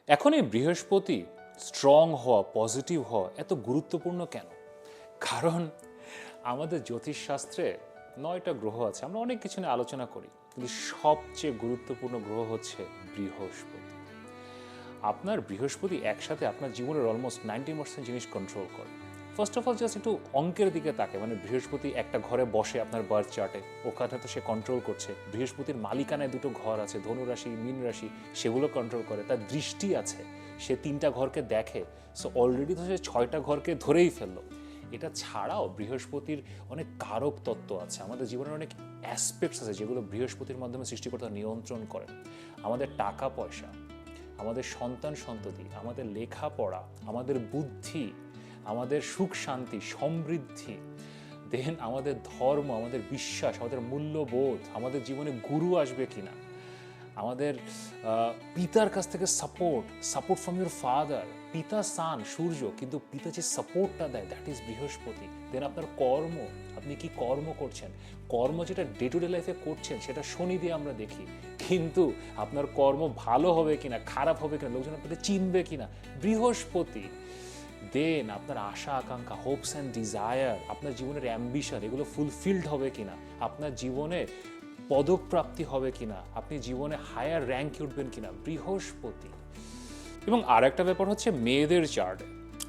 এখন এই বৃহস্পতি স্ট্রং হওয়া, পজিটিভ হওয়া এত গুরুত্বপূর্ণ কেন? কারণ আমাদের জ্যোতিষশাস্ত্রে 9টা গ্রহ আছে, আমরা অনেক কিছু নিয়ে আলোচনা করি, কিন্তু সবচেয়ে গুরুত্বপূর্ণ গ্রহ হচ্ছে বৃহস্পতি। আপনার বৃহস্পতি একসাথে আপনার জীবনের অলমোস্ট 90% জিনিস কন্ট্রোল করে। ফার্স্ট অফ অল জাস্ট একটু অঙ্কের দিকে তাকে, মানে বৃহস্পতি একটা ঘরে বসে আপনার বার্থ চার্টে, ওখানে তো সে কন্ট্রোল করছে। বৃহস্পতির মালিকানায় দুটো ঘর আছে, ধনু রাশি, মীন রাশি, সেগুলো কন্ট্রোল করে। তার দৃষ্টি আছে, সে 3টা ঘরকে দেখে। সো অলরেডি তো সে 6টা ঘরকে ধরেই ফেললো। এটা ছাড়াও বৃহস্পতির অনেক কারক তত্ত্ব আছে, আমাদের জীবনের অনেক অ্যাসপেক্টস আছে যেগুলো বৃহস্পতির মাধ্যমে সৃষ্টিকর্তা নিয়ন্ত্রণ করেন। আমাদের টাকা পয়সা, আমাদের সন্তান সন্ততি, আমাদের লেখাপড়া, আমাদের বুদ্ধি, আমাদের সুখ শান্তি সমৃদ্ধি, দেন আমাদের ধর্ম, আমাদের বিশ্বাস, আমাদের মূল্যবোধ, আমাদের জীবনে গুরু আসবে কিনা, আমাদের পিতার কাছ থেকে সাপোর্ট ফ্রম ইউর ফাদার। পিতা সান সূর্য, কিন্তু পিতা যে সাপোর্টটা দেয় দ্যাট ইজ বৃহস্পতি। দেন আপনার কর্ম, আপনি কি কর্ম করছেন, কর্ম যেটা ডে টু ডে লাইফে করছেন সেটা শনি দিয়ে আমরা দেখি, কিন্তু আপনার কর্ম ভালো হবে কিনা, খারাপ হবে কিনা, লোকজন আপনাকে চিনবে কিনা, বৃহস্পতি। দেন আপনার আশা আকাঙ্ক্ষা, হোপস অ্যান্ড ডিজায়ার, আপনার জীবনের অ্যাম্বিশন, এগুলো ফুলফিলড হবে কিনা, আপনার জীবনে পদকপ্রাপ্তি হবে কিনা, আপনি জীবনে হায়ার র্যাঙ্কে উঠবেন কিনা, বৃহস্পতি। এবং আর একটা ব্যাপার হচ্ছে মেয়েদের চার্টে,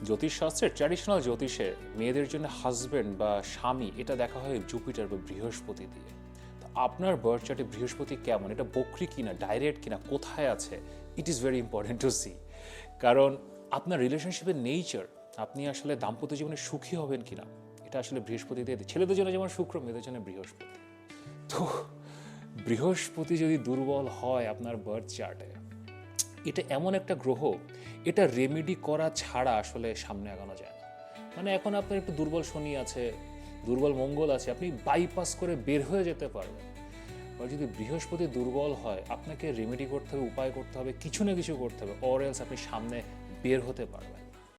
জ্যোতিষশাস্ত্রের ট্র্যাডিশনাল জ্যোতিষে মেয়েদের জন্য হাজব্যান্ড বা স্বামী এটা দেখা হয় জুপিটার বা বৃহস্পতি দিয়ে। তো আপনার বার্থ চার্টে বৃহস্পতি কেমন, এটা বক্রি কিনা, ডাইরেক্ট কিনা, কোথায় আছে, it is very important to see. কারণ আপনার রিলেশনশিপের নেচার, আপনি আসলে দাম্পত্য জীবনে সুখী হবেন কিনা, এটা আসলে বৃহস্পতি দিয়ে। ছেলেদের জন্য যেমন শুক্র, মেয়েদের জন্য বৃহস্পতি। তো বৃহস্পতি যদি দুর্বল হয় আপনার বার্থ চার্টে, এটা এমন একটা গ্রহ, এটা রেমেডি করা ছাড়া আসলে সামনে আগানো যায় না। মানে এখন আপনার একটু দুর্বল শনি আছে, দুর্বল মঙ্গল আছে, আপনি বাইপাস করে বের হয়ে যেতে পারবেন। আর যদি বৃহস্পতি দুর্বল হয়, আপনাকে রেমেডি করতে হবে, উপায় করতে হবে, কিছু না কিছু করতে হবে, অর এলস আপনি সামনে বের হতে পারবেন।